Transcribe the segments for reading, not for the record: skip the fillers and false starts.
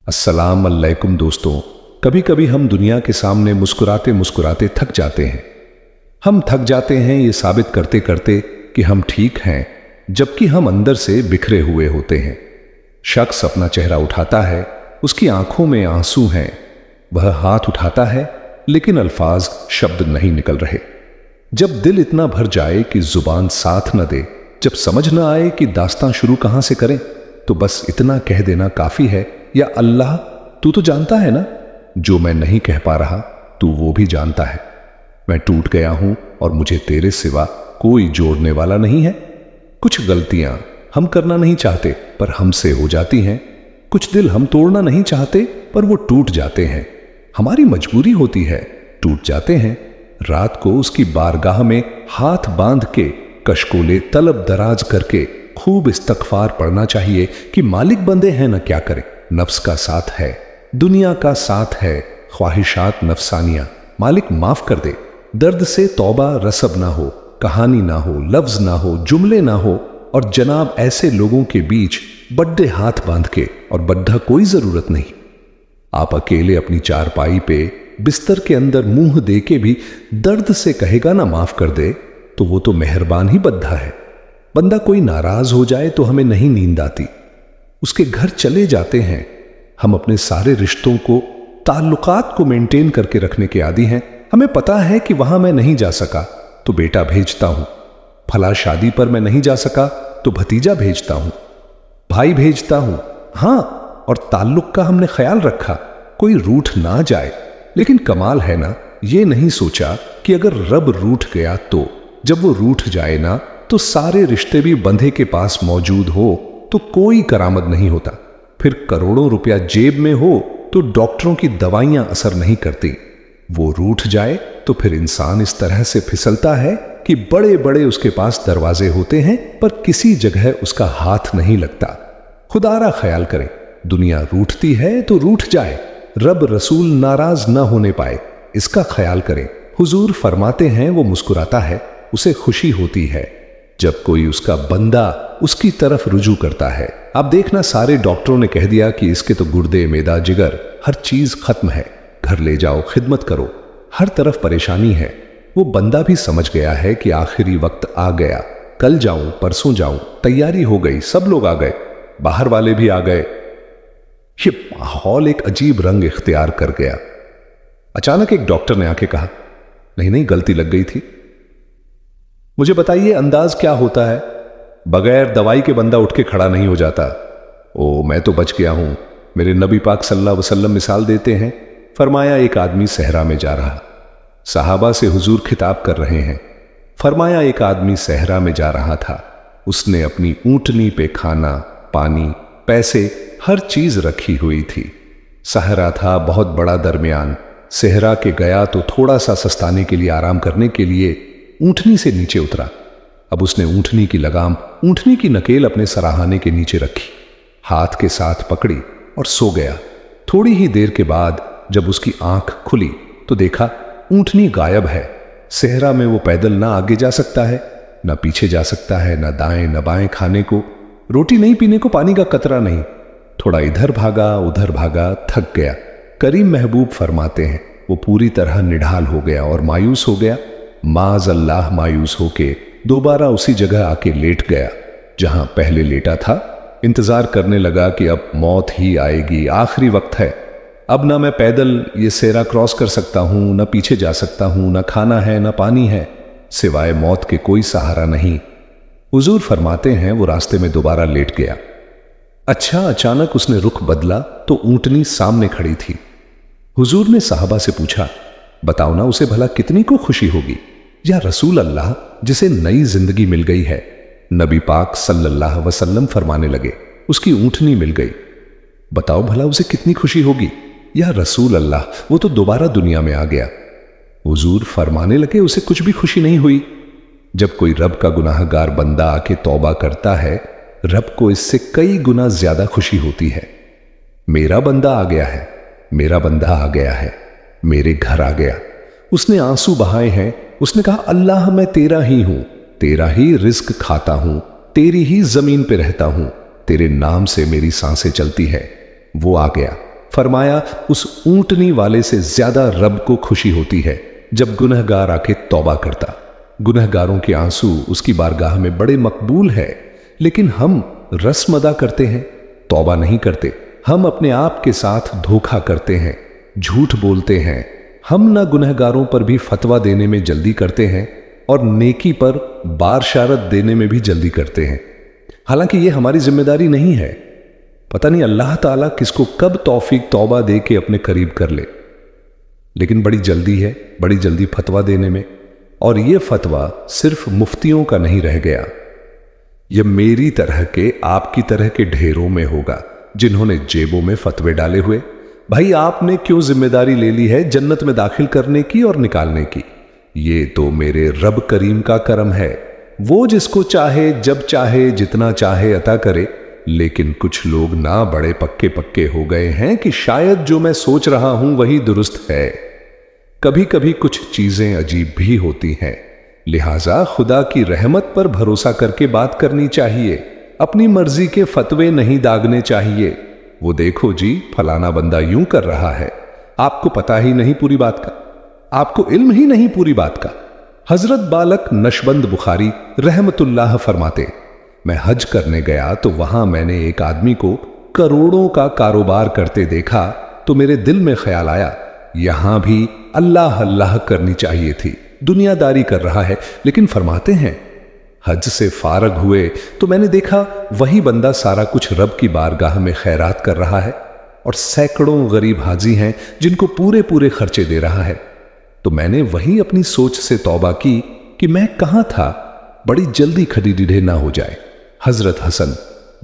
अस्सलाम अलैकुम दोस्तों। कभी कभी हम दुनिया के सामने मुस्कुराते मुस्कुराते थक जाते हैं। हम थक जाते हैं ये साबित करते करते कि हम ठीक हैं, जबकि हम अंदर से बिखरे हुए होते हैं। शख्स अपना चेहरा उठाता है, उसकी आंखों में आंसू हैं। वह हाथ उठाता है, लेकिन अल्फाज शब्द नहीं निकल रहे। जब दिल इतना भर जाए कि जुबान साथ न दे, जब समझ न आए कि दास्तां शुरू कहां से करें, तो बस इतना कह देना काफी है, या अल्लाह तू तो जानता है ना, जो मैं नहीं कह पा रहा तू वो भी जानता है। मैं टूट गया हूं और मुझे तेरे सिवा कोई जोड़ने वाला नहीं है। कुछ गलतियां हम करना नहीं चाहते पर हमसे हो जाती हैं। कुछ दिल हम तोड़ना नहीं चाहते पर वो टूट जाते हैं। हमारी मजबूरी होती है, टूट जाते हैं। रात को उसकी बारगाह में हाथ बांध के कशकोले तलब दराज करके खूब इस्तगफार पढ़ना चाहिए कि मालिक बंदे हैं ना, क्या करें। नफ्स का साथ है, दुनिया का साथ है, ख्वाहिशात नफसानियां। मालिक माफ कर दे। दर्द से तौबा रसब ना हो, कहानी ना हो, लफ्ज ना हो, जुमले ना हो, और जनाब ऐसे लोगों के बीच बड्डे हाथ बांध के, और बड्ढा कोई जरूरत नहीं। आप अकेले अपनी चारपाई पे बिस्तर के अंदर मुंह दे के भी दर्द से कहेगा ना माफ कर दे, तो वो तो मेहरबान ही बद्धा है। बंदा कोई नाराज हो जाए तो हमें नहीं नींद आती, उसके घर चले जाते हैं। हम अपने सारे रिश्तों को, ताल्लुकात को मेंटेन करके रखने के आदी हैं। हमें पता है कि वहां मैं नहीं जा सका तो बेटा भेजता हूं, फला शादी पर मैं नहीं जा सका तो भतीजा भेजता हूं, भाई भेजता हूं। हां, और ताल्लुक का हमने ख्याल रखा, कोई रूठ ना जाए। लेकिन कमाल है ना, ये नहीं सोचा कि अगर रब रूठ गया तो जब वो रूठ जाए ना, तो सारे रिश्ते भी बंधे के पास मौजूद हो तो कोई करामत नहीं होता। फिर करोड़ों रुपया जेब में हो तो डॉक्टरों की दवाइयां असर नहीं करती। वो रूठ जाए तो फिर इंसान इस तरह से फिसलता है कि बड़े बड़े उसके पास दरवाजे होते हैं पर किसी जगह उसका हाथ नहीं लगता। खुदारा ख्याल करें, दुनिया रूठती है तो रूठ जाए, रब रसूल नाराज ना होने पाए, इसका ख्याल करें। हुजूर फरमाते हैं वो मुस्कुराता है, उसे खुशी होती है जब कोई उसका बंदा उसकी तरफ रुजू करता है। आप देखना, सारे डॉक्टरों ने कह दिया कि इसके तो गुर्दे, मेदा, जिगर, हर चीज खत्म है, घर ले जाओ, खिदमत करो, हर तरफ परेशानी है। वो बंदा भी समझ गया है कि आखिरी वक्त आ गया, कल जाऊं, परसों जाऊं, तैयारी हो गई, सब लोग आ गए, बाहर वाले भी आ गए। ये माहौल एक अजीब रंग इख्तियार कर गया। अचानक एक डॉक्टर ने आके कहा, नहीं नहीं, गलती लग गई थी। मुझे बताइए अंदाज क्या होता है? बगैर दवाई के बंदा उठ के खड़ा नहीं हो जाता। ओ, मैं तो बच गया हूं। मेरे नबी पाक सल्लल्लाहु अलैहि वसल्लम मिसाल देते हैं। फरमाया एक आदमी सहरा में जा रहा, सहाबा से हुजूर खिताब कर रहे हैं। फरमाया एक आदमी सहरा में जा रहा था, उसने अपनी ऊंटनी पे खाना, पानी, पैसे, हर चीज रखी हुई थी। सहरा था बहुत बड़ा दरमियान। सहरा के गया तो थोड़ा सा सस्ताने के लिए, आराम करने के लिए ऊंटनी से नीचे उतरा। अब उसने ऊंटनी की लगाम, ऊंटनी की नकेल अपने सराहाने के नीचे रखी, हाथ के साथ पकड़ी और सो गया। थोड़ी ही देर के बाद जब उसकी आंख खुली तो देखा ऊंटनी गायब है। सहरा में वो पैदल ना आगे जा सकता है, ना पीछे जा सकता है, ना दाएं न बाएं, खाने को रोटी नहीं, पीने को पानी का कतरा नहीं। थोड़ा इधर भागा, उधर भागा, थक गया। करीम महबूब फरमाते हैं वो पूरी तरह निढाल हो गया और मायूस हो गया। माज अल्लाह मायूस होके दोबारा उसी जगह आके लेट गया जहां पहले लेटा था। इंतजार करने लगा कि अब मौत ही आएगी, आखिरी वक्त है, अब ना मैं पैदल ये सेरा क्रॉस कर सकता हूं, ना पीछे जा सकता हूं, ना खाना है, ना पानी है, सिवाय मौत के कोई सहारा नहीं। हुजूर फरमाते हैं वो रास्ते में दोबारा लेट गया। अच्छा, अचानक उसने रुख बदला तो ऊंटनी सामने खड़ी थी। हुजूर ने साहबा से पूछा, बताओ ना उसे भला कितनी को खुशी होगी? या रसूल अल्लाह, जिसे नई जिंदगी मिल गई है। नबी पाक सल्लल्लाहु अलैहि वसल्लम फरमाने लगे, उसकी ऊंटनी मिल गई, बताओ भला उसे कितनी खुशी होगी? या रसूल अल्लाह, वो तो दोबारा दुनिया में आ गया। हुजूर फरमाने लगे, उसे कुछ भी खुशी नहीं हुई। जब कोई रब का गुनाहगार बंदा आके तौबा करता है, रब को इससे कई गुना ज्यादा खुशी होती है। मेरा बंदा आ गया है, मेरा बंदा आ गया है, मेरे घर आ गया। उसने आंसू बहाए हैं, उसने कहा अल्लाह मैं तेरा ही हूं, तेरा ही रिज्क खाता हूं, तेरी ही जमीन पे रहता हूं, तेरे नाम से मेरी सांसें चलती है। वो आ गया, फरमाया, उस ऊंटनी वाले से ज्यादा रब को खुशी होती है जब गुनहगार आके तौबा करता। गुनहगारों के आंसू उसकी बारगाह में बड़े मकबूल है, लेकिन हम रस्म अदा करते हैं, तौबा नहीं करते। हम अपने आप के साथ धोखा करते हैं, झूठ बोलते हैं। हम ना गुनहगारों पर भी फतवा देने में जल्दी करते हैं और नेकी पर बारशारत देने में भी जल्दी करते हैं। हालांकि यह हमारी जिम्मेदारी नहीं है। पता नहीं अल्लाह ताला किसको कब तौफीक तौबा दे के अपने करीब कर ले, लेकिन बड़ी जल्दी है, बड़ी जल्दी फतवा देने में। और यह फतवा सिर्फ मुफ्तियों का नहीं रह गया, यह मेरी तरह के, आपकी तरह के ढेरों में होगा जिन्होंने जेबों में फतवे डाले हुए। भाई, आपने क्यों जिम्मेदारी ले ली है जन्नत में दाखिल करने की और निकालने की? ये तो मेरे रब करीम का करम है, वो जिसको चाहे जब चाहे जितना चाहे अता करे। लेकिन कुछ लोग ना बड़े पक्के पक्के हो गए हैं कि शायद जो मैं सोच रहा हूं वही दुरुस्त है। कभी कभी कुछ चीजें अजीब भी होती हैं, लिहाजा खुदा की रहमत पर भरोसा करके बात करनी चाहिए। अपनी मर्जी के फतवे नहीं दागने चाहिए। वो देखो जी, फलाना बंदा यूं कर रहा है, आपको पता ही नहीं पूरी बात का, आपको इल्म ही नहीं पूरी बात का। हजरत बालक नशबंद बुखारी रहमतुल्लाह फरमाते, मैं हज करने गया तो वहां मैंने एक आदमी को करोड़ों का कारोबार करते देखा तो मेरे दिल में ख्याल आया, यहां भी अल्लाह अल्लाह करनी चाहिए थी। दुनियादारी कर रहा है। लेकिन फरमाते हैं, हज से फारग हुए तो मैंने देखा वही बंदा सारा कुछ रब की बारगाह में खैरात कर रहा है और सैकड़ों गरीब हाजी हैं जिनको पूरे पूरे खर्चे दे रहा है। तो मैंने वही अपनी सोच से तौबा की कि मैं कहां था, बड़ी जल्दी खड़ी ना हो जाए। हजरत हसन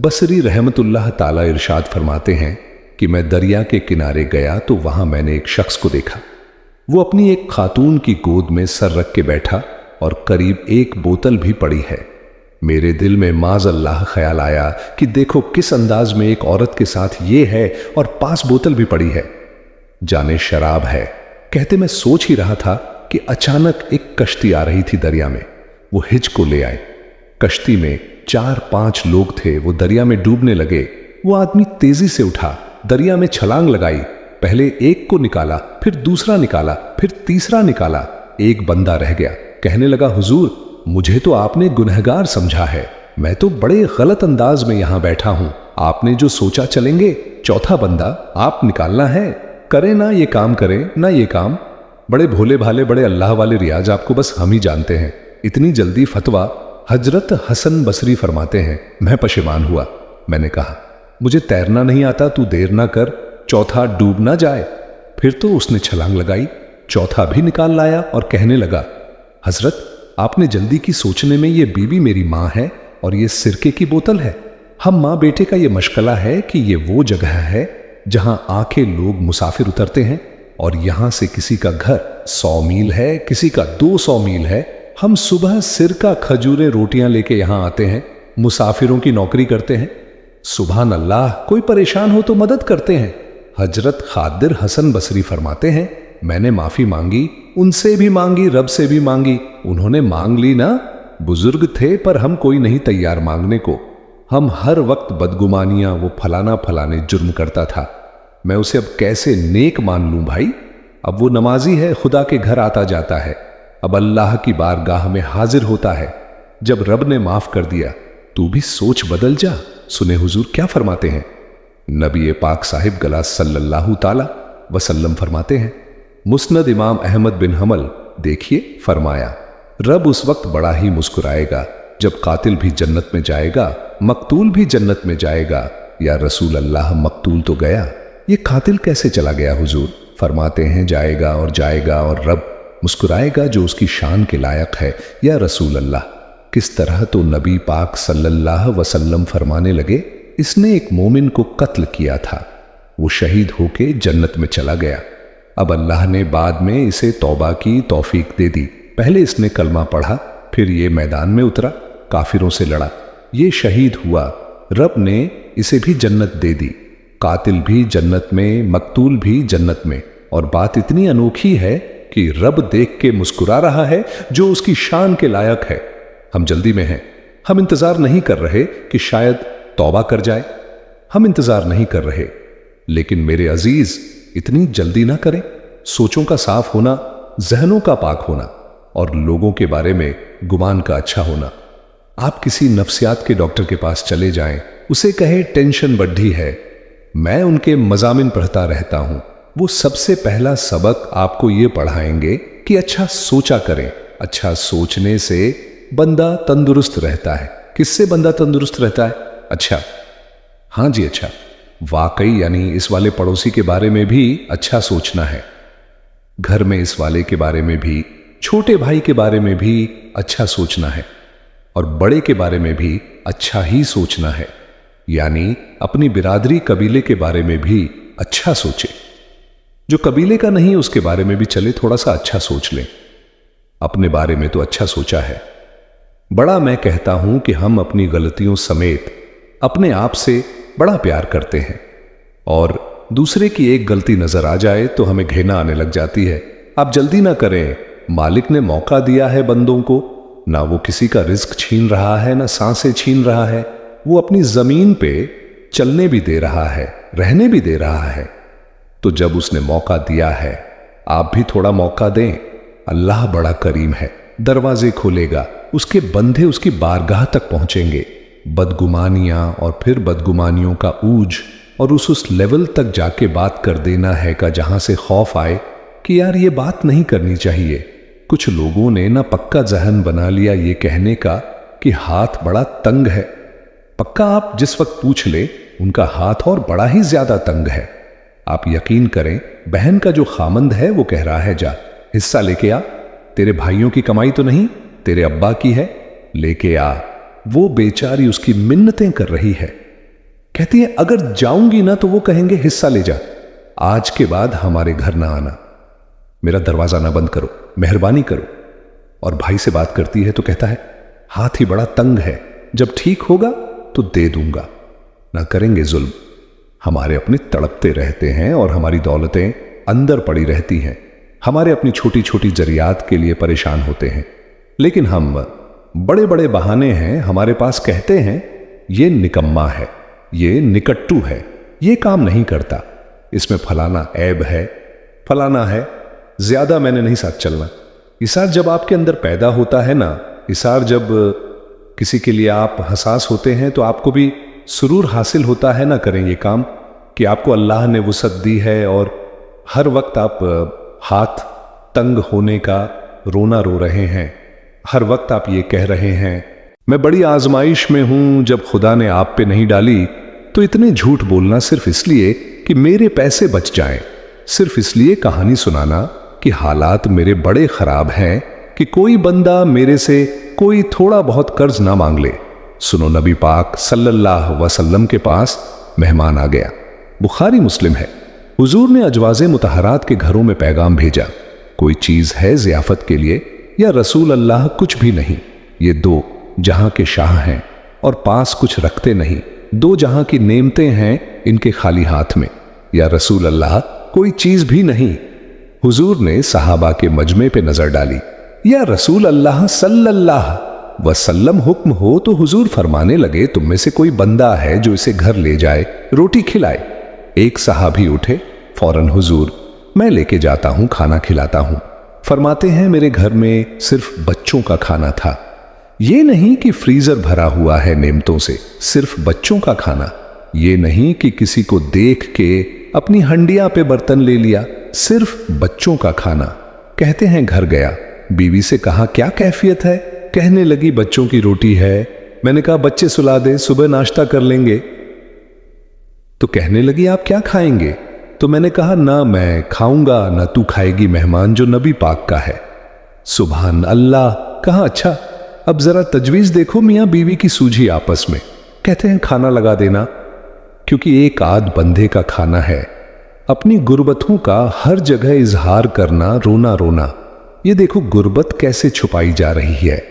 बसरी रहमतुल्लाह ताला इरशाद फरमाते हैं कि मैं दरिया के किनारे गया तो वहां मैंने एक शख्स को देखा। वो अपनी एक खातून की गोद में सर रख के बैठा और करीब एक बोतल भी पड़ी है। मेरे दिल में माज अल्लाह ख्याल आया कि देखो किस अंदाज में एक औरत के साथ ये है और पास बोतल भी पड़ी है, जाने शराब है। कहते मैं सोच ही रहा था कि अचानक एक कश्ती आ रही थी दरिया में। वो हिज को ले आए। कश्ती में 4-5 लोग थे। वो दरिया में डूबने लगे। वो आदमी तेजी से उठा, दरिया में छलांग लगाई, पहले एक को निकाला, फिर दूसरा निकाला, फिर तीसरा निकाला। एक बंदा रह गया। कहने लगा, हुजूर, मुझे तो आपने गुनहगार समझा है, मैं तो बड़े गलत अंदाज में यहां बैठा हूं। आपने जो सोचा चलेंगे, चौथा बंदा आप निकालना है। करें ना ये काम, करें ना ये काम। बड़े भोले भाले, बड़े अल्लाह वाले रियाज आपको बस हम ही जानते हैं। इतनी जल्दी फतवा। हजरत हसन बसरी फरमाते हैं, मैं पशेमान हुआ। मैंने कहा, मुझे तैरना नहीं आता, तू देर ना कर, चौथा डूब ना जाए। फिर तो उसने छलांग लगाई, चौथा भी निकाल लाया और कहने लगा, हजरत, आपने जल्दी की सोचने में ये बीवी मेरी मां है और ये सिरके की बोतल है। हम मां बेटे का ये मशगला है कि ये वो जगह है जहां आके लोग मुसाफिर उतरते हैं और यहां से किसी का घर 100 मील है, किसी का 200 मील है। हम सुबह सिरका, खजूरें, रोटियां लेके यहां आते हैं, मुसाफिरों की नौकरी करते हैं। सुभान अल्लाह, कोई परेशान हो तो मदद करते हैं। हजरत खादिर हसन बसरी फरमाते हैं, मैंने माफी मांगी, उनसे भी मांगी, रब से भी मांगी। उन्होंने मांग ली ना, बुजुर्ग थे, पर हम कोई नहीं तैयार मांगने को। हम हर वक्त बदगुमानियां, वो फलाना फलाने जुर्म करता था, मैं उसे अब कैसे नेक मान लूं भाई। अब वो नमाजी है, खुदा के घर आता जाता है, अब अल्लाह की बारगाह में हाजिर होता है। जब रब ने माफ कर दिया, तू भी सोच बदल जा। सुने हुजूर क्या फरमाते हैं। नबी पाक साहिब गला सल्लल्लाहु ताला वसल्लम फरमाते हैं, मुस्नद इमाम अहमद बिन हम्बल, देखिए, फरमाया, रब उस वक्त बड़ा ही मुस्कुराएगा जब कातिल भी जन्नत में जाएगा, मकतूल भी जन्नत में जाएगा। या रसूल अल्लाह, मकतूल तो गया, ये कातिल कैसे चला गया हुजूर? फरमाते हैं, जाएगा और जाएगा और रब मुस्कुराएगा जो उसकी शान के लायक है। या रसूल अल्लाह, किस तरह तो नबी पाक सल्लल्लाहु अलैहि वसल्लम फरमाने लगे, इसने एक मोमिन को कत्ल किया था, वो शहीद होके जन्नत में चला गया। अब अल्लाह ने बाद में इसे तौबा की तौफीक दे दी। पहले इसने कलमा पढ़ा, फिर ये मैदान में उतरा, काफिरों से लड़ा, ये शहीद हुआ, रब ने इसे भी जन्नत दे दी। कातिल भी जन्नत में, मकतूल भी जन्नत में। और बात इतनी अनोखी है कि रब देख के मुस्कुरा रहा है जो उसकी शान के लायक है। हम जल्दी में हैं, हम इंतजार नहीं कर रहे कि शायद तौबा कर जाए, हम इंतजार नहीं कर रहे, लेकिन मेरे अजीज, इतनी जल्दी ना करें। सोचों का साफ होना, जहनों का पाक होना और लोगों के बारे में गुमान का अच्छा होना। आप किसी नफ्सियात के डॉक्टर के पास चले जाएं, उसे कहे टेंशन बढ़ी है। मैं उनके मजामिन पढ़ता रहता हूं। वो सबसे पहला सबक आपको ये पढ़ाएंगे कि अच्छा सोचा करें। अच्छा सोचने से बंदा तंदुरुस्त रहता है। किससे बंदा तंदुरुस्त रहता है? अच्छा, हाँ जी, अच्छा, वाकई, यानी इस वाले पड़ोसी के बारे में भी अच्छा सोचना है, घर में इस वाले के बारे में भी, छोटे भाई के बारे में भी अच्छा सोचना है और बड़े के बारे में भी अच्छा ही सोचना है। यानी अपनी बिरादरी कबीले के बारे में भी अच्छा सोचे। जो कबीले का नहीं उसके बारे में भी चले थोड़ा सा अच्छा सोच लें। अपने बारे में तो अच्छा सोचा है। बड़ा मैं कहता हूं कि हम अपनी गलतियों समेत अपने आप से बड़ा प्यार करते हैं और दूसरे की एक गलती नजर आ जाए तो हमें घृणा आने लग जाती है। आप जल्दी ना करें। मालिक ने मौका दिया है बंदों को, ना वो किसी का रिस्क छीन रहा है, ना सांसें छीन रहा है। वो अपनी जमीन पे चलने भी दे रहा है, रहने भी दे रहा है। तो जब उसने मौका दिया है, आप भी थोड़ा मौका दें। अल्लाह बड़ा करीम है, दरवाजे खोलेगा, उसके बंदे उसकी बारगाह तक पहुंचेंगे। बदगुमानियां और फिर बदगुमानियों का ऊज और उस लेवल तक जाके बात कर देना है का जहां से खौफ आए कि यार ये बात नहीं करनी चाहिए। कुछ लोगों ने ना पक्का जहन बना लिया ये कहने का कि हाथ बड़ा तंग है। पक्का आप जिस वक्त पूछ ले उनका हाथ और बड़ा ही ज्यादा तंग है। आप यकीन करें, बहन का जो खामंद है वो कह रहा है जा हिस्सा लेके आ, तेरे भाइयों की कमाई तो नहीं, तेरे अब्बा की है, लेके आ। वो बेचारी उसकी मिन्नतें कर रही है। कहती है अगर जाऊंगी ना तो वो कहेंगे हिस्सा ले जा, आज के बाद हमारे घर ना आना, मेरा दरवाजा ना बंद करो, मेहरबानी करो। और भाई से बात करती है तो कहता है हाथ ही बड़ा तंग है, जब ठीक होगा तो दे दूंगा, ना करेंगे जुल्म। हमारे अपने तड़पते रहते हैं और हमारी दौलतें अंदर पड़ी रहती हैं। हमारे अपनी छोटी छोटी जरियात के लिए परेशान होते हैं, लेकिन हम बड़े बड़े बहाने हैं हमारे पास। कहते हैं ये निकम्मा है, ये निकट्टू है, ये काम नहीं करता, इसमें फलाना ऐब है, फलाना है, ज्यादा मैंने नहीं साथ चलना। इसार जब आपके अंदर पैदा होता है ना, इसार जब किसी के लिए आप हसास होते हैं तो आपको भी सुरूर हासिल होता है ना, करें ये काम कि आपको अल्लाह ने वुसअत दी है और हर वक्त आप हाथ तंग होने का रोना रो रहे हैं। हर वक्त आप ये कह रहे हैं मैं बड़ी आजमाइश में हूं, जब खुदा ने आप पे नहीं डाली। तो इतने झूठ बोलना सिर्फ इसलिए कि मेरे पैसे बच जाएं, सिर्फ इसलिए कहानी सुनाना कि हालात मेरे बड़े खराब हैं कि कोई बंदा मेरे से कोई थोड़ा बहुत कर्ज ना मांग ले। सुनो, नबी पाक सल्लल्लाहु अलैहि वसल्लम के पास मेहमान आ गया, बुखारी मुस्लिम है। हुजूर ने अजवाजे मुतहरात के घरों में पैगाम भेजा, कोई चीज है जियाफत के लिए या रसूल अल्लाह कुछ भी नहीं, ये दो जहां के शाह हैं और पास कुछ रखते नहीं, दो जहां की नेमतें हैं इनके खाली हाथ में, या रसूल अल्लाह कोई चीज भी नहीं। हुजूर ने सहाबा के मजमे पे नजर डाली, या रसूल अल्लाह सल्लल्लाहु वसल्लम हुक्म हो तो हुजूर फरमाने लगे तुम में से कोई बंदा है जो इसे घर ले जाए, रोटी खिलाए। एक सहाबी उठे, फौरन हुजूर मैं लेके जाता हूं, खाना खिलाता हूं। फरमाते हैं मेरे घर में सिर्फ बच्चों का खाना था। ये नहीं कि फ्रीजर भरा हुआ है नेमतों से, सिर्फ बच्चों का खाना। ये नहीं कि किसी को देख के अपनी हंडिया पे बर्तन ले लिया, सिर्फ बच्चों का खाना। कहते हैं घर गया, बीवी से कहा क्या कैफियत है? कहने लगी बच्चों की रोटी है। मैंने कहा बच्चे सुला दे, सुबह नाश्ता कर लेंगे। तो कहने लगी आप क्या खाएंगे? तो मैंने कहा ना मैं खाऊंगा ना तू खाएगी, मेहमान जो नबी पाक का है। सुभान अल्लाह। कहा अच्छा, अब जरा तजवीज देखो मियां बीवी की सूझी आपस में। कहते हैं खाना लगा देना, क्योंकि एक आध बंदे का खाना है। अपनी गुर्बतों का हर जगह इजहार करना, रोना रोना। ये देखो गुर्बत कैसे छुपाई जा रही है।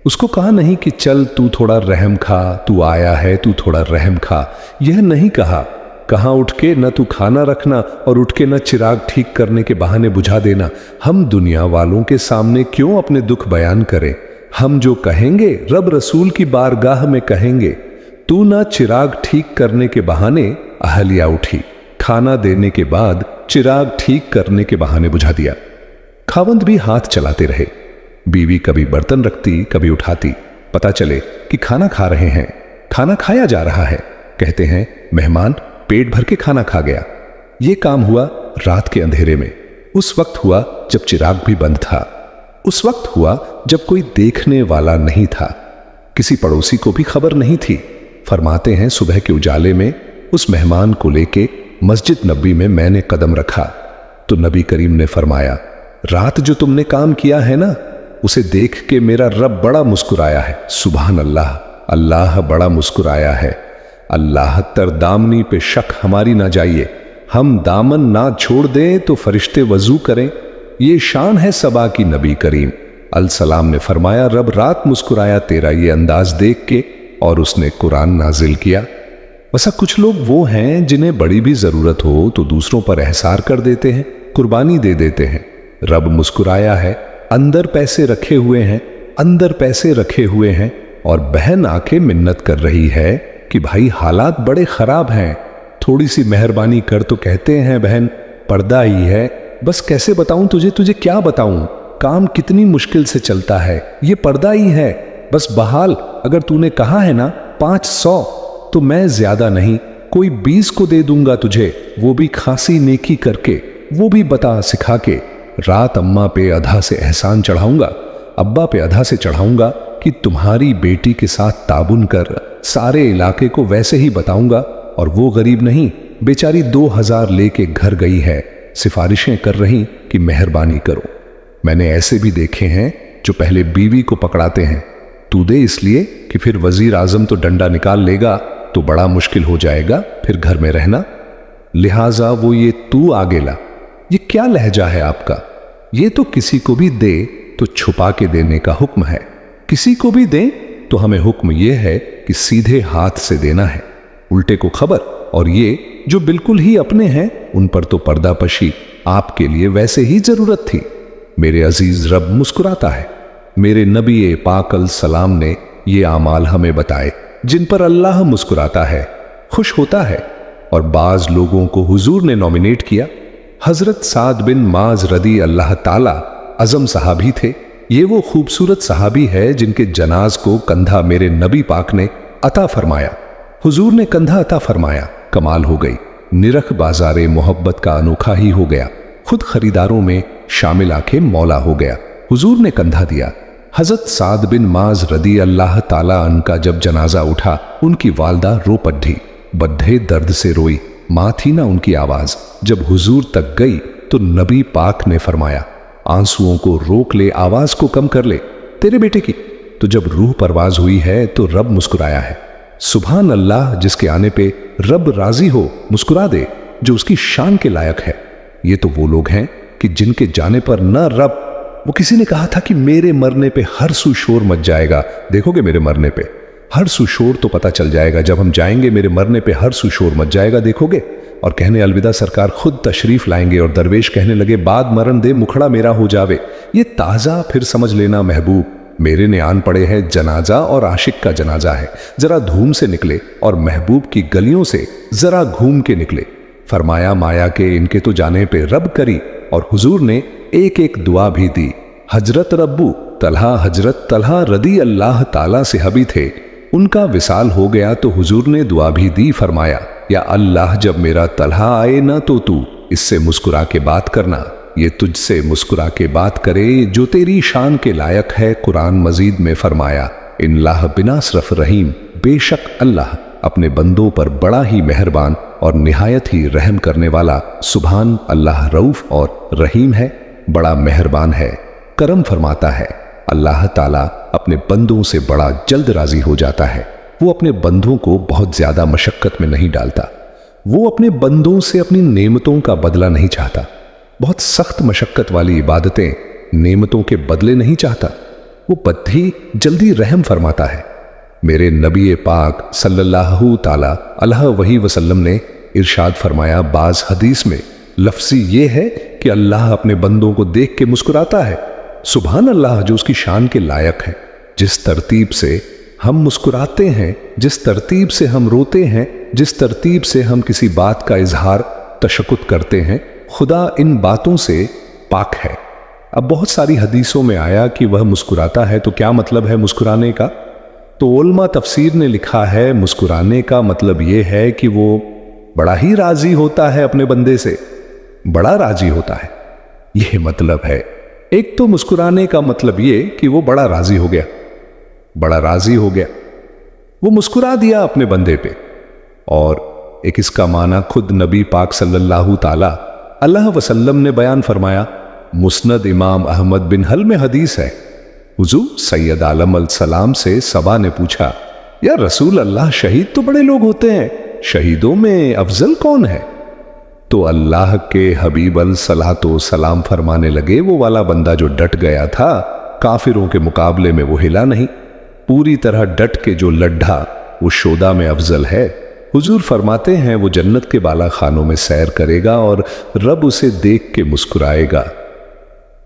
उसको कहा नहीं कि चल तू थोड़ा रहम खा, तू आया है तू थोड़ा रहम खा, यह नहीं कहा। कहाँ उठ के न तू खाना रखना और उठ के न चिराग ठीक करने के बहाने बुझा देना। हम दुनिया वालों के सामने क्यों अपने दुख बयान करें? हम जो कहेंगे रब रसूल की बारगाह में कहेंगे। तू ना चिराग ठीक करने के बहाने अहलिया उठी, खाना देने के बाद चिराग ठीक करने के बहाने बुझा दिया। खावंद भी हाथ चलाते रहे। बीवी कभी बर्तन रखती, कभी उठाती, पता चले कि खाना खा रहे हैं, खाना खाया जा रहा है। कहते हैं मेहमान पेट भर के खाना खा गया। यह काम हुआ रात के अंधेरे में, उस वक्त हुआ जब चिराग भी बंद था, उस वक्त हुआ जब कोई देखने वाला नहीं था, किसी पड़ोसी को भी खबर नहीं थी। फरमाते हैं सुबह के उजाले में उस मेहमान को लेके मस्जिद नबी में मैंने कदम रखा तो नबी करीम ने फरमाया, रात जो तुमने काम किया है ना, उसे देख के मेरा रब बड़ा मुस्कुराया है। सुभान अल्लाह, अल्लाह बड़ा मुस्कुराया है। अल्लाह तरदामनी पे शक हमारी ना जाइए, हम दामन ना छोड़ दें तो फरिश्ते वजू करें। ये शान है सबा की। नबी करीम अलसलाम ने फरमाया, रब रात मुस्कुराया तेरा ये अंदाज देख के, और उसने कुरान नाजिल किया। वैसा कुछ लोग वो हैं जिन्हें बड़ी भी जरूरत हो तो दूसरों पर एहसार कर देते हैं, कुर्बानी दे देते हैं। रब मुस्कुराया है, अंदर पैसे रखे हुए हैं, अंदर पैसे रखे हुए हैं, और बहन आके मिन्नत कर रही है कि भाई हालात बड़े खराब हैं, थोड़ी सी मेहरबानी कर। तो कहते हैं बहन पर्दा ही है, बस कैसे बताऊं तुझे, तुझे क्या बताऊं, काम कितनी मुश्किल से चलता है, ये पर्दा ही है। बस बहाल अगर तूने कहा है ना 500 तो मैं ज्यादा नहीं, कोई 20 को दे दूंगा तुझे, वो भी खासी नेकी करके, वो भी बता सिखा के। रात अम्मा पे आधा से एहसान चढ़ाऊंगा, अब्बा पे आधा से चढ़ाऊंगा कि तुम्हारी बेटी के साथ ताबुन कर सारे इलाके को वैसे ही बताऊंगा। और वो गरीब नहीं, बेचारी 2000 लेके घर गई है, सिफारिशें कर रही कि मेहरबानी करो। मैंने ऐसे भी देखे हैं जो पहले बीवी को पकड़ाते हैं, तू दे इसलिए कि फिर वजीर आजम तो डंडा निकाल लेगा तो बड़ा मुश्किल हो जाएगा फिर घर में रहना, लिहाजा वो ये तू आगे ला। ये क्या लहजा है आपका? ये तो किसी को भी दे तो छुपा के देने का हुक्म है, किसी को भी दे तो हमें हुक्म यह है कि सीधे हाथ से देना है, उल्टे को खबर। और ये जो बिल्कुल ही अपने हैं उन पर तो पर्दापशी आपके लिए वैसे ही जरूरत थी। मेरे अजीज रब मुस्कुराता है। मेरे नबी पाक सलाम ने ये आमाल हमें बताए जिन पर अल्लाह मुस्कुराता है, खुश होता है। और बाज लोगों को हुजूर ने नॉमिनेट किया। हजरत साद बिन माज रदी अल्लाह ताला अजम सहाबी थे। ये वो खूबसूरत सहाबी है जिनके जनाज को कंधा मेरे नबी पाक ने अता फरमाया। हुजूर ने कंधा अता फरमाया, कमाल हो गई। निरख बाजारे मोहब्बत का अनोखा ही हो गया, खुद खरीदारों में शामिल आके मौला हो गया। हुजूर ने कंधा दिया। हजरत साद बिन माज रदी अल्लाह ताला अनका जब जनाजा उठा, उनकी वालदा रो पड्ढी, बद्धे दर्द से रोई, मां थी ना उनकी आवाज। जब हुजूर तक गई तो नबी पाक ने फरमाया, आंसुओं को रोक ले, आवाज को कम कर ले, तेरे बेटे की तो जब रूह परवाज हुई है तो रब मुस्कुराया है। सुभान अल्लाह, जिसके आने पे रब राजी हो, मुस्कुरा दे, जो उसकी शान के लायक है। ये तो वो लोग हैं कि जिनके जाने पर न रब, वो किसी ने कहा था कि मेरे मरने पे हर सू शोर मच जाएगा। देखोगे मेरे मरने पे हर सू शोर तो पता चल जाएगा, जब हम जाएंगे मेरे मरने पे हर सू शोर मच जाएगा, देखोगे। और कहने अलविदा सरकार खुद तशरीफ लाएंगे और दरवेश कहने लगे, बाद मरण दे मुखड़ा मेरा हो जावे। ये ताजा फिर समझ लेना महबूब, मेरे ने आन पड़े हैं जनाजा और आशिक का जनाजा है। जरा धूम से निकले और महबूब की गलियों से जरा घूम के निकले। फरमाया माया के इनके तो जाने पे रब करी। और हुजूर ने एक एक दुआ भी दी। हजरत रब्बू तलहा, हजरत तलहा रदी अल्लाह ताला से हबी थे, उनका विसाल हो गया तो हुजूर ने दुआ भी दी। फरमाया, या अल्लाह जब मेरा तलहा आए ना तो तू इससे मुस्कुरा के बात करना, ये तुझसे मुस्कुरा के बात करे जो तेरी शान के लायक है। कुरान मजीद में फरमाया, इन्लाह बिनासरफ रहीम, बेशक अल्लाह अपने बंदों पर बड़ा ही मेहरबान और निहायत ही रहम करने वाला। सुभान अल्लाह रऊफ और रहीम है, बड़ा मेहरबान है, करम फरमाता है। अल्लाह ताला अपने बंदों से बड़ा जल्द राजी हो जाता है। वो अपने बंदों को बहुत ज्यादा मशक्कत में नहीं डालता। वो अपने बंदों से अपनी नेमतों का बदला नहीं चाहता। बहुत सख्त मशक्कत वाली इबादतें नेमतों के बदले नहीं चाहता। वो बद्धी जल्दी रहम फरमाता है। मेरे नबी पाक सल्लल्लाहु ताला अलैहि वसल्लम ने इरशाद फरमाया, बाज हदीस में लफ्जी ये है कि अल्लाह अपने बंदों को देख के मुस्कुराता है। सुभान अल्लाह, जो उसकी शान के लायक है। जिस तरतीब से हम मुस्कुराते हैं, जिस तरतीब से हम रोते हैं, जिस तरतीब से हम किसी बात का इजहार तशक्कुत करते हैं, खुदा इन बातों से पाक है। अब बहुत सारी हदीसों में आया कि वह मुस्कुराता है, तो क्या मतलब है मुस्कुराने का? तो उलमा तफसीर ने लिखा है, मुस्कुराने का मतलब यह है कि वो बड़ा ही राजी होता है अपने बंदे से, बड़ा राजी होता है, यह मतलब है। एक तो मुस्कुराने का मतलब यह कि वो बड़ा राजी हो गया, बड़ा राजी हो गया, वो मुस्कुरा दिया अपने बंदे पे। और एक इसका माना खुद नबी पाक सल्लल्लाहु ताला अलैहि वसल्लम ने बयान फरमाया। मुस्नद इमाम अहमद बिन हल में हदीस है, हुजूर सैयद आलम अल सलाम से सबा ने पूछा, या रसूल अल्लाह, शहीद तो बड़े लोग होते हैं, शहीदों में अफजल कौन है? तो अल्लाह के हबीब अल सलातो सलाम फरमाने लगे, वो वाला बंदा जो डट गया था, काफिरों के मुकाबले में वो हिला नहीं, पूरी तरह डट के जो लड्ढा, वो शोदा में अफजल है। हुजूर फरमाते हैं, वो जन्नत के बाला खानों में सैर करेगा और रब उसे देख के मुस्कुराएगा।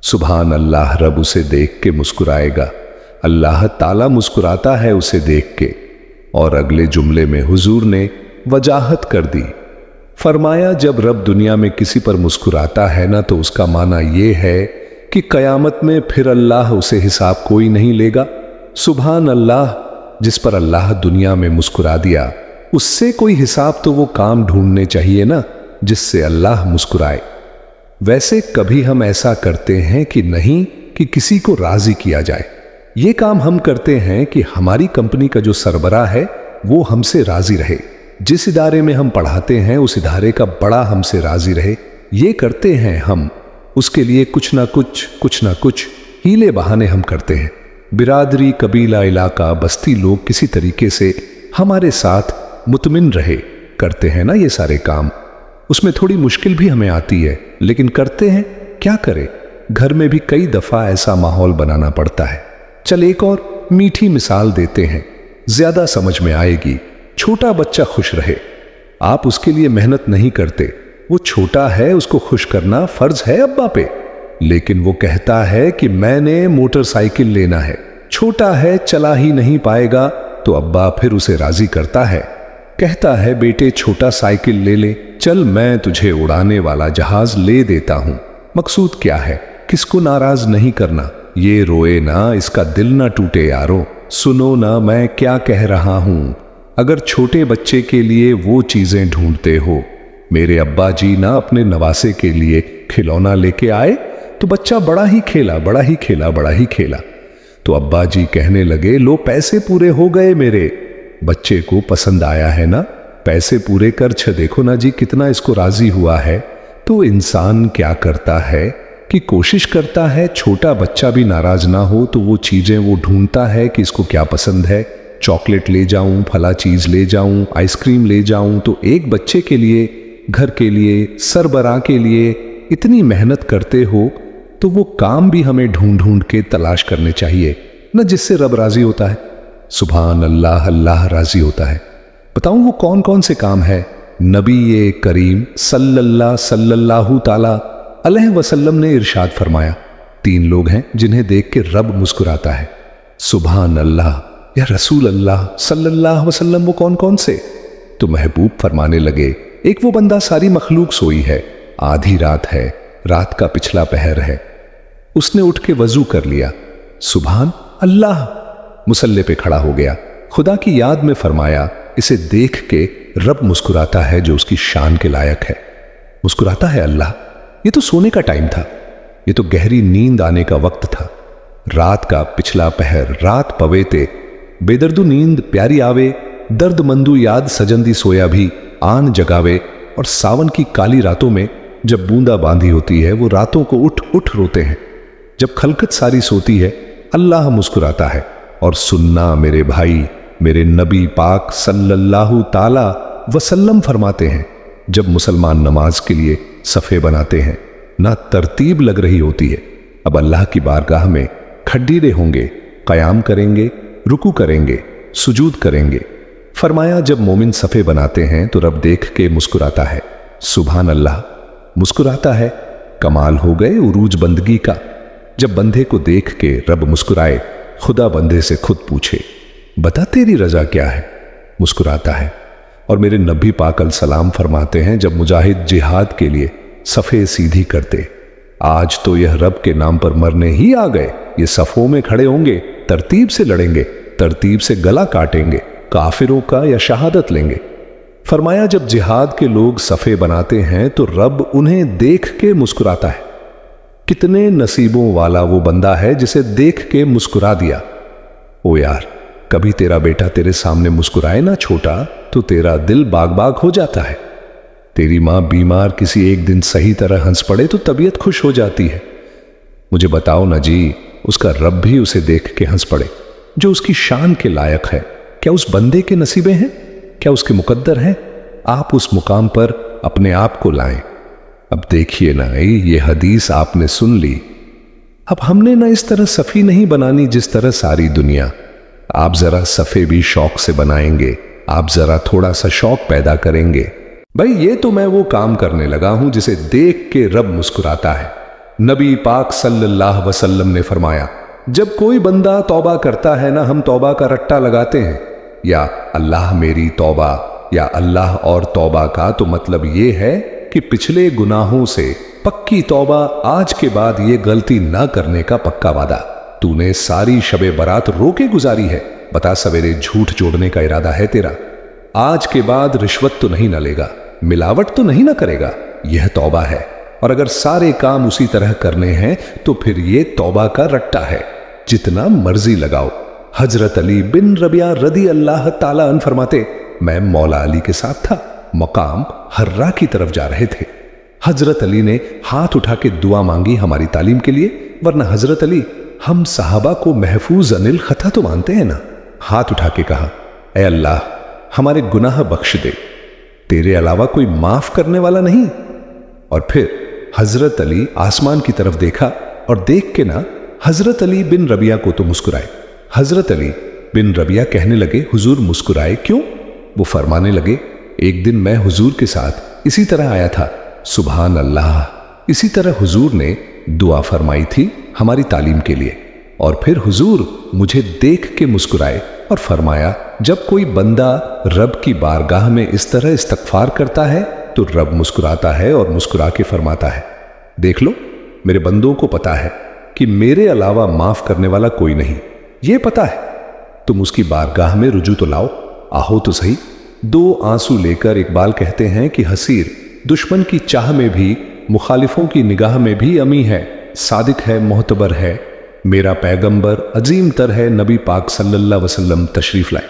सुभान अल्लाह, रब उसे देख के मुस्कुराएगा, अल्लाह ताला मुस्कुराता है उसे देख के। और अगले जुमले में हुजूर ने वजाहत कर दी, फरमाया जब रब दुनिया में किसी पर मुस्कुराता है ना, तो उसका माना यह है कि कयामत में फिर अल्लाह उसे हिसाब कोई नहीं लेगा। सुभान अल्लाह, जिस पर अल्लाह दुनिया में मुस्कुरा दिया, उससे कोई हिसाब तो वो काम ढूंढने चाहिए ना जिससे अल्लाह मुस्कुराए। वैसे कभी हम ऐसा करते हैं कि नहीं कि किसी को राजी किया जाए। ये काम हम करते हैं कि हमारी कंपनी का जो सरबराह है वो हमसे राजी रहे, जिस इदारे में हम पढ़ाते हैं उस इदारे का बड़ा हमसे राजी रहे। ये करते हैं हम, उसके लिए कुछ ना कुछ हीले बहाने हम करते हैं। बिरादरी, कबीला, इलाका, बस्ती लोग किसी तरीके से हमारे साथ मुतमिन रहे, करते हैं ना ये सारे काम। उसमें थोड़ी मुश्किल भी हमें आती है, लेकिन करते हैं, क्या करें। घर में भी कई दफा ऐसा माहौल बनाना पड़ता है। चल एक और मीठी मिसाल देते हैं, ज्यादा समझ में आएगी। छोटा बच्चा खुश रहे, आप उसके लिए मेहनत नहीं करते, वो छोटा है, उसको खुश करना फर्ज है अब्बा पे, लेकिन वो कहता है कि मैंने मोटरसाइकिल लेना है। छोटा है, चला ही नहीं पाएगा, तो अब्बा फिर उसे राजी करता है, कहता है बेटे छोटा साइकिल ले ले, चल मैं तुझे उड़ाने वाला जहाज ले देता हूं। मकसूद क्या है? किसको नाराज नहीं करना। ये रोए ना, इसका दिल ना टूटे यारो, सुनो ना मैं क्या कह रहा हूं। अगर छोटे बच्चे के लिए वो चीजें ढूंढते हो, मेरे अब्बा जी ना अपने नवासे के लिए खिलौना लेके आए तो बच्चा बड़ा ही खेला। तो अब्बा जी कहने लगे, लो पैसे पूरे हो गए मेरे। बच्चे को पसंद आया है ना, पैसे पूरे कर देखो ना जी कितना इसको राजी हुआ है। तो इंसान क्या करता है कि कोशिश करता है छोटा बच्चा भी नाराज ना हो, तो वो चीजें वो ढूंढता है कि इसको क्या पसंद है। चॉकलेट ले जाऊं, फला चीज ले जाऊं, आइसक्रीम ले जाऊं। तो एक बच्चे के लिए, घर के लिए, सरबराह के लिए इतनी मेहनत करते हो, तो वो काम भी हमें ढूंढ ढूंढ के तलाश करने चाहिए न, जिससे रब राजी होता है। सुभान अल्लाह, अल्लाह राजी होता है। बताऊं वो कौन कौन से काम है? नबी करीम सल्लल्लाहु ताला अलैहि वसल्लम ने इरशाद फरमाया, 3 लोग हैं जिन्हें देख के रब मुस्कुराता है। सुभान अल्लाह, या रसूल अल्लाह सल्लल्लाहु अलैहि वसल्लम, वो कौन कौन से? तो महबूब फरमाने लगे, एक वो बंदा सारी मखलूक सोई है, आधी रात है, रात का पिछला पहर है, उसने उठ के वजू कर लिया, सुभान अल्लाह, मुसल्ले पे खड़ा हो गया, खुदा की याद में फरमाया, इसे देख के रब मुस्कुराता है जो उसकी शान के लायक है। मुस्कुराता है अल्लाह। ये तो सोने का टाइम था, ये तो गहरी नींद आने का वक्त था। रात का पिछला पहर, रात पवेते, बेदर्दू नींद प्यारी आवे, दर्द मंदू याद सजंदी सोया भी आन जगावे। और सावन की काली रातों में जब बूंदा बांधी होती है, वो रातों को उठ उठ रोते हैं। जब खलकत सारी सोती है, अल्लाह मुस्कुराता है। और सुन्ना मेरे भाई, मेरे नबी पाक सल्लल्लाहु ताला वसल्लम फरमाते हैं, जब मुसलमान नमाज के लिए सफ़े बनाते हैं, ना तरतीब लग रही होती है, अब अल्लाह की बारगाह में खड्डीरे होंगे, क़याम करेंगे, रुकू करेंगे, सुजूद करेंगे। फरमाया जब मोमिन सफ़े बनाते हैं तो रब देख के मुस्कुराता है। सुभान अल्लाह, मुस्कुराता है। कमाल हो गए उरूज बंदगी का। जब बंदे को देख के रब मुस्कुराए, खुदा बंदे से खुद पूछे, बता तेरी रजा क्या है? मुस्कुराता है। और मेरे नबी पाक अलैहिस्सलाम फरमाते हैं, जब मुजाहिद जिहाद के लिए सफ़े सीधी करते, आज तो यह रब के नाम पर मरने ही आ गए, ये सफ़ों में खड़े होंगे, तरतीब से लड़ेंगे, तरतीब से गला काटेंगे, काफिरों का या शहादत लेंगे। फरमाया, जब जिहाद के लोग सफ़े बनाते हैं तो रब उन्हें देख के मुस्कुराता है। कितने नसीबों वाला वो बंदा है जिसे देख के मुस्कुरा दिया। ओ यार, कभी तेरा बेटा तेरे सामने मुस्कुराए ना छोटा, तो तेरा दिल बाग बाग हो जाता है। तेरी मां बीमार किसी एक दिन सही तरह हंस पड़े तो तबीयत खुश हो जाती है। मुझे बताओ ना जी, उसका रब भी उसे देख के हंस पड़े जो उसकी शान के लायक है। क्या उस बंदे के नसीबे हैं? क्या उसके मुकद्दर हैं? आप उस मुकाम पर अपने आप को लाएं। अब देखिए ना, ये हदीस आपने सुन ली। अब हमने ना इस तरह सफ़ी नहीं बनानी जिस तरह सारी दुनिया। आप जरा सफ़े भी शौक से बनाएंगे, आप जरा थोड़ा सा शौक पैदा करेंगे। भाई, ये तो मैं वो काम करने लगा हूं जिसे देख के रब मुस्कुराता है। नबी पाक सल्लल्लाहु अलैहि वसल्लम ने फरमाया, जब कोई बंदा तौबा करता है ना, हम तौबा का रट्टा लगाते हैं, या अल्लाह मेरी तौबा, या अल्लाह और तौबा का तो मतलब ये है कि पिछले गुनाहों से पक्की तौबा, आज के बाद ये गलती ना करने का पक्का वादा। तूने सारी शबे बारात रोके गुजारी है, बता सवेरे झूठ जोड़ने का इरादा है तेरा? आज के बाद रिश्वत तो नहीं न लेगा, मिलावट तो नहीं ना करेगा, यह तौबा है। और अगर सारे काम उसी तरह करने हैं तो फिर ये तौबा का रट्टा है, जितना मर्जी लगाओ। हजरत अली बिन रबिया रदी अल्लाह ताला अन्हु फरमाते, मैं मौला अली के साथ था, मकाम हर्रा की तरफ जा रहे थे। हजरत अली ने हाथ उठा के दुआ मांगी हमारी तालीम के लिए, वरना हजरत अली हम सहाबा को महफूज अनिल खता तो मानते हैं ना। हाथ उठा के कहा, ऐ अल्लाह, हमारे गुनाह बख्श दे, तेरे अलावा कोई माफ करने वाला नहीं। और फिर हजरत अली आसमान की तरफ देखा और देख के ना हजरत अली बिन रबिया को तो मुस्कुराए। हजरत अली बिन रबिया कहने लगे, हुजूर मुस्कुराए क्यों? वो फरमाने लगे, एक दिन मैं हुजूर के साथ इसी तरह आया था, सुभान अल्लाह, इसी तरह हुजूर ने दुआ फरमाई थी हमारी तालीम के लिए, और फिर हुजूर मुझे देख के मुस्कुराए और फरमाया, जब कोई बंदा रब की बारगाह में इस तरह इस्तगफार करता है तो रब मुस्कुराता है और मुस्कुरा के फरमाता है, देख लो, मेरे बंदों को पता है कि मेरे अलावा माफ करने वाला कोई नहीं, ये पता है, तुम उसकी बारगाह में रुजू तो लाओ, आओ तो सही। दो आंसू लेकर इकबाल कहते हैं कि हसीर दुश्मन की चाह में भी, मुखालिफों की निगाह में भी अमी है, सादिक है, मोहतबर है, मेरा पैगंबर अजीम तर है, नबी पाक सल्लल्लाहु अलैहि वसल्लम तशरीफ लाए।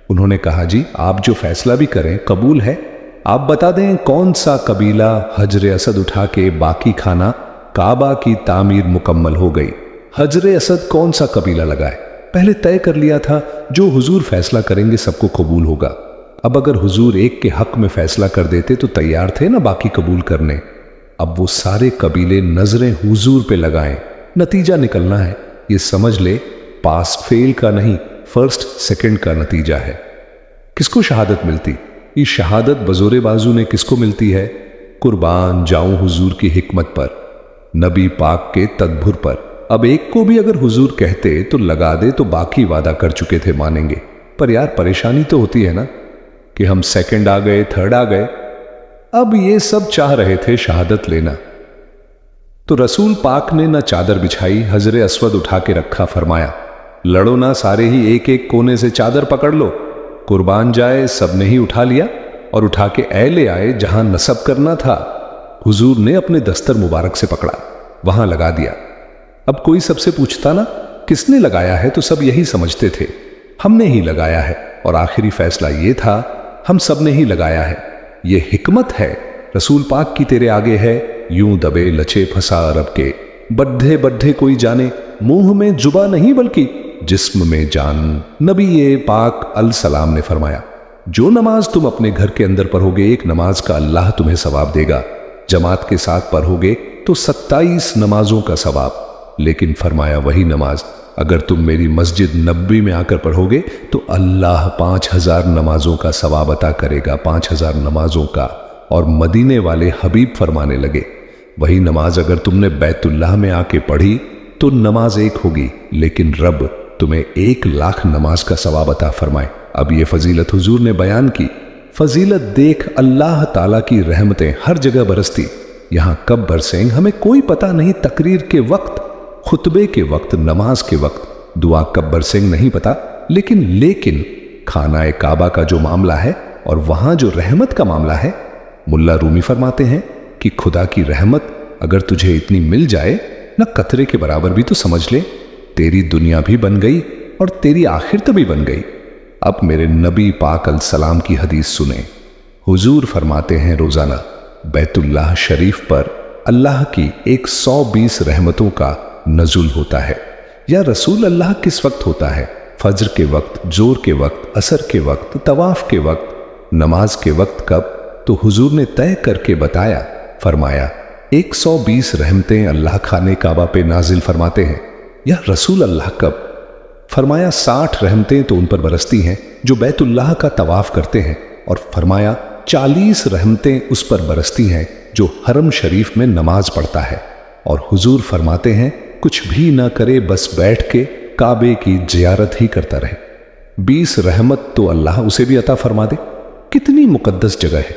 उन्होंने कहा, जी आप जो फैसला भी करें कबूल है, आप बता दें कौन सा कबीला हजर असद उठा के बाकी खाना काबा की तामीर मुकम्मल हो गई। हजर असद कौन सा कबीला लगाए? पहले तय कर लिया था जो हुजूर फैसला करेंगे सबको कबूल होगा। अब अगर हुजूर एक के हक में फैसला कर देते तो तैयार थे ना बाकी कबूल करने। अब वो सारे कबीले नजरें हुजूर पे लगाएं, नतीजा निकलना है, ये समझ ले, पास फेल का नहीं, फर्स्ट सेकंड का नतीजा है। किसको शहादत मिलती? ये शहादत बजोरे बाजू ने किसको मिलती है? कुर्बान जाऊं हुजूर की हिकमत पर, नबी पाक के तदब्बुर पर। अब एक को भी अगर हुजूर कहते तो लगा दे तो बाकी वादा कर चुके थे मानेंगे, पर यार परेशानी तो होती है ना कि हम सेकंड आ गए, थर्ड आ गए। अब ये सब चाह रहे थे शहादत लेना, तो रसूल पाक ने ना चादर बिछाई, हजरे अस्वद उठा के रखा, फरमाया, लड़ो ना सारे ही एक एक कोने से चादर पकड़ लो, कुर्बान जाए सबने ही उठा लिया और उठा के ऐ ले आए जहां नसब करना था। हुजूर ने अपने दस्तर मुबारक से पकड़ा, वहां लगा दिया। अब कोई सबसे पूछता ना किसने लगाया है तो सब यही समझते थे, हमने ही लगाया है, और आखिरी फैसला ये था, हम सब ने ही लगाया है। ये हिकमत है रसूल पाक की तेरे आगे है, यूं दबे लचे फंसा अरब के, बड्ढे बड्ढे कोई जाने, मुंह में जुबा नहीं बल्कि जिस्म में जान। नबी ये पाक अल सलाम ने फरमाया, जो नमाज तुम अपने घर के अंदर पढ़ोगे एक नमाज का अल्लाह तुम्हें सवाब देगा, जमात के साथ पढ़ोगे तो 27 नमाजों का सवाब। लेकिन फरमाया वही नमाज अगर तुम मेरी मस्जिद नबी में आकर पढ़ोगे तो अल्लाह 5000 नमाजों का सवाब अता करेगा, 5000 नमाजों का। और मदीने वाले हबीब फरमाने लगे, वही नमाज अगर तुमने बैतुल्लाह में आके पढ़ी तो नमाज एक होगी, लेकिन रब तुम्हें 1 लाख नमाज का सवाब अता फरमाए। अब ये फजीलत हुजूर ने बयान की, फजीलत देख अल्लाह ताला की रहमतें हर जगह बरसती, यहां कब बरसेंगे हमें कोई पता नहीं। तकरीर के वक्त, खुतबे के वक्त, नमाज के वक्त, दुआ कब बरसेंगे नहीं पता। लेकिन खाना काबा का जो मामला है और वहां जो रहमत का मामला है, मुल्ला रूमी फरमाते हैं कि खुदा की रहमत अगर तुझे इतनी मिल जाए न कतरे के बराबर भी तो समझ ले तेरी दुनिया भी बन गई और तेरी आखिरत भी बन गई। अब मेरे नबी पाक अलैहिस्सलाम की हदीस सुने। हुजूर फरमाते हैं रोजाना बैतुल्लाह शरीफ पर अल्लाह की 120 रहमतों का नजुल होता है। या रसूल अल्लाह किस वक्त होता है? फज्र के वक्त, जोर के वक्त, असर के वक्त, तवाफ के वक्त, नमाज के वक्त कब? तो हुजूर ने तय करके बताया, फरमाया 120 रहमतें अल्लाह खाने काबा पे नाजिल फरमाते हैं। या रसूल अल्लाह कब? फरमाया 60 रहमतें तो उन पर बरसती हैं जो बैतुल्लाह का तवाफ करते हैं, और फरमाया 40 रहमतें उस पर बरसती हैं जो हरम शरीफ में नमाज पढ़ता है। और हुजूर फरमाते हैं कुछ भी ना करे, बस बैठ के काबे की जियारत ही करता रहे। 20 रहमत तो अल्लाह उसे भी अता फरमा दे। कितनी मुकद्दस जगह है,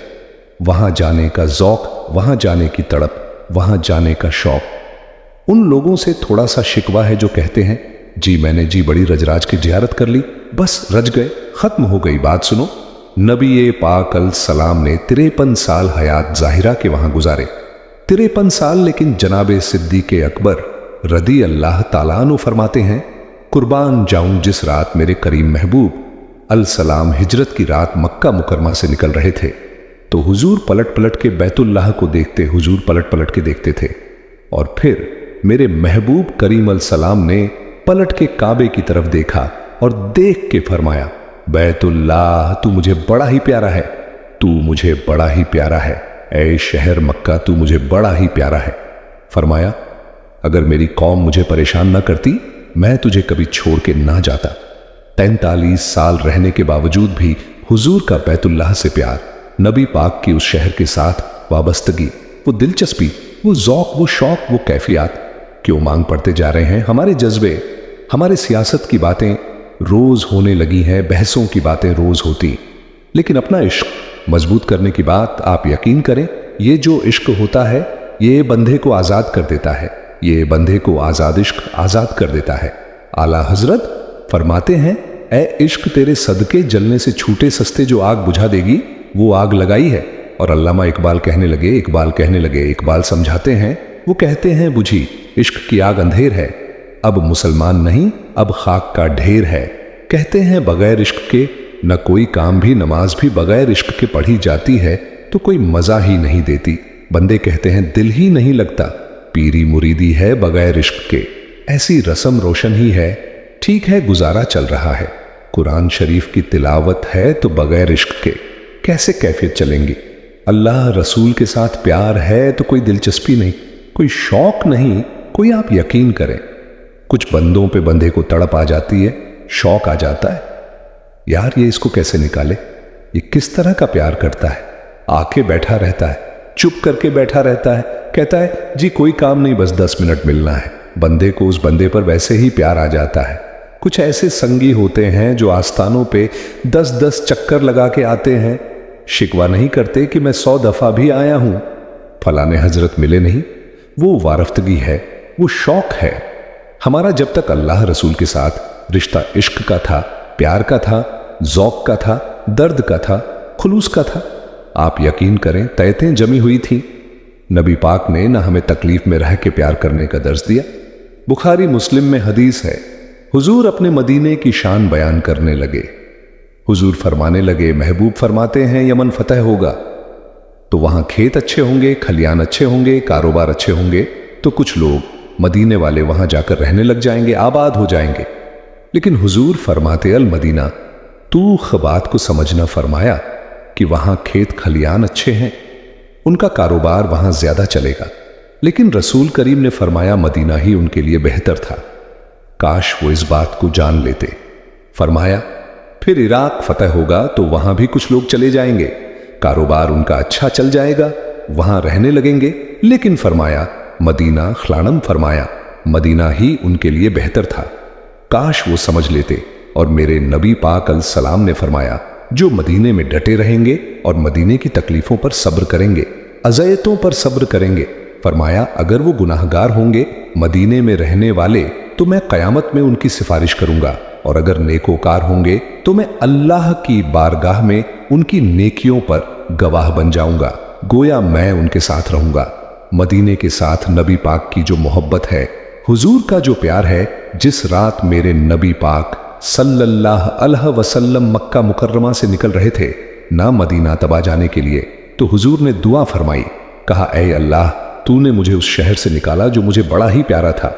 वहां जाने का जौक, वहां जाने की तड़प, वहां जाने का शौक। उन लोगों से थोड़ा सा शिकवा है जो कहते हैं जी मैंने जी बड़ी रजराज की जियारत कर ली, बस रज गए, खत्म हो गई बात। सुनो, नबी पाक अलैहिस्सलाम ने 53 साल हयात जाहिरा के वहां गुजारे। 53 साल। लेकिन जनाबे सिद्दीक़ अकबर रदी अल्लाह ताला अन्हु फरमाते हैं कुर्बान जाऊं जिस रात मेरे करीम महबूब अलैहिस्सलाम हिजरत की रात मक्का मुकरमा से निकल रहे थे, तो हुजूर पलट पलट के बैतुल्लाह को देखते, हुजूर पलट पलट के देखते थे। और फिर मेरे महबूब करीम अलैहिस्सलाम ने पलट के काबे की तरफ देखा और देख के फरमाया बैतुल्लाह तू मुझे बड़ा ही प्यारा है, तू मुझे बड़ा ही प्यारा है, ऐ शहर मक्का तू मुझे बड़ा ही प्यारा है। फरमाया अगर मेरी कौम मुझे परेशान ना करती मैं तुझे कभी छोड़ के ना जाता। 43 साल रहने के बावजूद भी हुजूर का बैतुल्लाह से प्यार, नबी पाक की उस शहर के साथ वाबस्तगी, वो दिलचस्पी, वो जौक, वो शौक, वो कैफियत क्यों मांग पड़ते जा रहे हैं? हमारे जज्बे, हमारे सियासत की बातें रोज होने लगी हैं, बहसों की बातें रोज होती, लेकिन अपना इश्क मजबूत करने की बात आप यकीन करें, ये जो इश्क होता है ये बंदे को आजाद कर देता है, ये बंदे को आजाद इश्क आजाद कर देता है। आला हजरत फरमाते हैं ए इश्क तेरे सदके जलने से छूटे सस्ते जो आग बुझा देगी वो आग लगाई है। और अल्लामा इकबाल कहने लगे, इकबाल समझाते हैं, वो कहते हैं बुझी इश्क की आग अंधेर है, अब मुसलमान नहीं अब खाक का ढेर है। कहते हैं बगैर इश्क के न कोई काम भी, नमाज भी बगैर इश्क के पढ़ी जाती है तो कोई मजा ही नहीं देती। बंदे कहते हैं दिल ही नहीं लगता, पीरी मुरीदी है बगैर इश्क के, ऐसी रस्म रोशन ही है, ठीक है गुजारा चल रहा है। कुरान शरीफ की तिलावत है तो बगैर इश्क के कैसे कैफियत चलेंगी? अल्लाह रसूल के साथ प्यार है तो कोई दिलचस्पी नहीं, कोई शौक नहीं, कोई आप यकीन करें कुछ बंदों पे बंदे को तड़प आ जाती है, शौक आ जाता है। यार ये इसको कैसे निकाले? ये किस तरह का प्यार करता है? आके बैठा रहता है, चुप करके बैठा रहता है, कहता है जी कोई काम नहीं बस 10 मिनट मिलना है। बंदे को उस बंदे पर वैसे ही प्यार आ जाता है। कुछ ऐसे संगी होते हैं जो आस्थानों पे 10-10 चक्कर लगा के आते हैं, शिकवा नहीं करते कि मैं 100 दफा भी आया हूं, फलाने हजरत मिले नहीं। वो वारफ्तगी है, वो शौक है। हमारा जब तक अल्लाह रसूल के साथ रिश्ता इश्क का था, प्यार का था, जौक का था, दर्द का था, खुलूस का था, आप यकीन करें तयतें जमी हुई थी। नबी पाक ने ना हमें तकलीफ में रह के प्यार करने का दर्ज दिया। बुखारी मुस्लिम में हदीस है, हुजूर अपने मदीने की शान बयान करने लगे। हुजूर फरमाने लगे, महबूब फरमाते हैं यमन फतह होगा तो वहां खेत अच्छे होंगे, खलियान अच्छे होंगे, कारोबार अच्छे होंगे, तो कुछ लोग मदीने वाले वहां जाकर रहने लग जाएंगे, आबाद हो जाएंगे। लेकिन हुजूर फरमाते अल मदीना तू खबात को समझना, फरमाया कि वहां खेत खलियान अच्छे हैं, उनका कारोबार वहां ज्यादा चलेगा। लेकिन रसूल करीम ने फरमाया मदीना ही उनके लिए बेहतर था, काश वो इस बात को जान लेते। फरमाया फिर इराक फतह होगा तो वहां भी कुछ लोग चले जाएंगे, कारोबार उनका अच्छा चल जाएगा, वहां रहने लगेंगे। लेकिन फरमाया मदीना खलानम, फरमाया मदीना ही उनके लिए बेहतर था, काश वो समझ लेते। और मेरे नबी पाक अलैहिस्सलाम ने फरमाया जो मदीने में डटे रहेंगे और मदीने की तकलीफों पर सब्र करेंगे, अज़यतों पर सब्र करेंगे। फरमाया अगर वो गुनाहगार होंगे मदीने में रहने वाले तो मैं क़यामत में उनकी सिफारिश करूंगा, और अगर नेकोकार होंगे तो मैं अल्लाह की बारगाह में उनकी नेकियों पर गवाह बन जाऊंगा, गोया मैं उनके साथ रहूंगा। मदीने के साथ नबी पाक की जो मोहब्बत है, हुजूर का जो प्यार है, जिस रात मेरे नबी पाक सल्लल्लाहु अलैहि वसल्लम मक्का मुकर्रमा से निकल रहे थे ना मदीना तबा जाने के लिए, तो हुजूर ने दुआ फरमाई, कहा ऐ अल्लाह तूने मुझे उस शहर से निकाला जो मुझे बड़ा ही प्यारा था।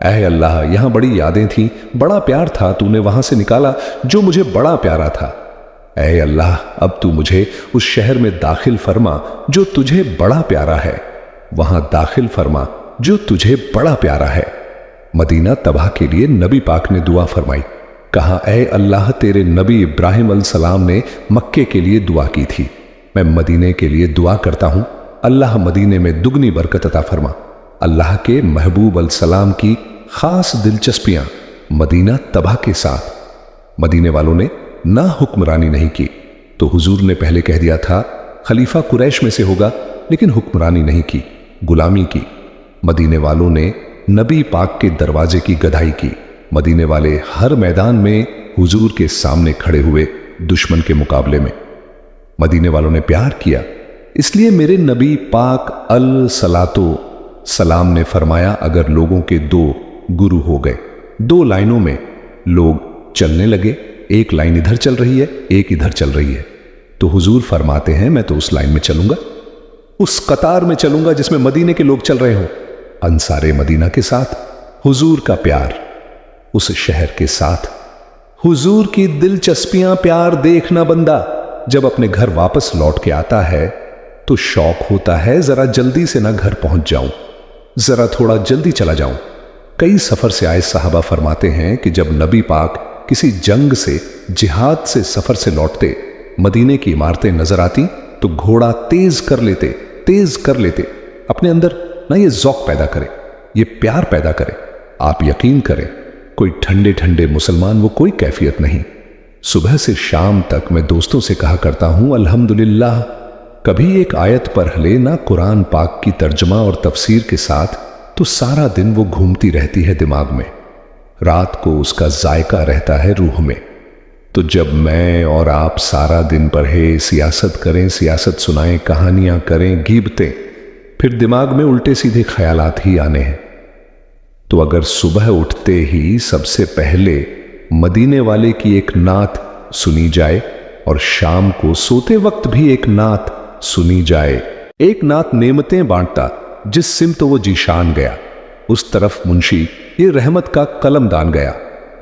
ऐ अल्लाह यहां बड़ी यादें थीं, बड़ा प्यार था, तूने वहां से निकाला जो मुझे बड़ा प्यारा था। ऐ अल्लाह अब तू मुझे उस शहर में दाखिल फरमा जो तुझे बड़ा प्यारा है, वहां दाखिल फरमा जो तुझे बड़ा प्यारा है। मदीना तबाह के लिए नबी पाक ने दुआ फरमाई, कहा ऐ अल्लाह तेरे नबी इब्राहिम अलैहिस्सलाम ने मक्के के लिए दुआ की थी, मैं मदीने के लिए दुआ करता हूं, अल्लाह मदीने में दुगनी बरकत अता फरमा। अल्लाह के महबूब अलैहिस्सलाम की खास दिलचस्पियां मदीना तबाह के साथ। मदीने वालों ने ना हुक्मरानी नहीं की, तो हुजूर ने पहले कह दिया था खलीफा कुरैश में से होगा, लेकिन हुक्मरानी नहीं की, गुलामी की। मदीने वालों ने नबी पाक के दरवाजे की गधाई की। मदीने वाले हर मैदान में हुजूर के सामने खड़े हुए दुश्मन के मुकाबले में। मदीने वालों ने प्यार किया, इसलिए मेरे नबी पाक अल सलातो सलाम ने फरमाया अगर लोगों के दो गुरु हो गए, दो लाइनों में लोग चलने लगे, एक लाइन इधर चल रही है एक इधर चल रही है, तो हुजूर फरमाते हैं मैं तो उस लाइन में चलूंगा, उस कतार में चलूंगा जिसमें मदीने के लोग चल रहे हो। अंसारे मदीना के साथ हुजूर का प्यार, उस शहर के साथ हुजूर की दिलचस्पियां, प्यार देखना बंदा जब अपने घर वापस लौट के आता है तो शौक होता है जरा जल्दी से ना घर पहुंच जाऊं, जरा थोड़ा जल्दी चला जाऊं। कई सफर से आए साहबा फरमाते हैं कि जब नबी पाक किसी जंग से, जिहाद से सफर से लौटते, मदीने की इमारतें नजर आती तो घोड़ा तेज कर लेते, अपने अंदर ना ये ज़ौक़ पैदा करे, ये प्यार पैदा करे। आप यकीन करें कोई ठंडे ठंडे मुसलमान वो कोई कैफियत नहीं। सुबह से शाम तक मैं दोस्तों से कहा करता हूं अल्हम्दुलिल्लाह, कभी एक आयत पर हले ना कुरान पाक की तर्जमा और तफसीर के साथ, तो सारा दिन वो घूमती रहती है दिमाग में, रात को उसका जायका रहता है रूह में। तो जब मैं और आप सारा दिन पढ़े, सियासत करें, सियासत सुनाएं, कहानियां करें, गीबतें, फिर दिमाग में उल्टे सीधे ख्यालात ही आने हैं। तो अगर सुबह उठते ही सबसे पहले मदीने वाले की एक नात सुनी जाए और शाम को सोते वक्त भी एक नात सुनी जाए, एक नात नेमतें बांटता, जिस सिमत वो जीशान गया उस तरफ मुंशी ये रहमत का कलम दान गया,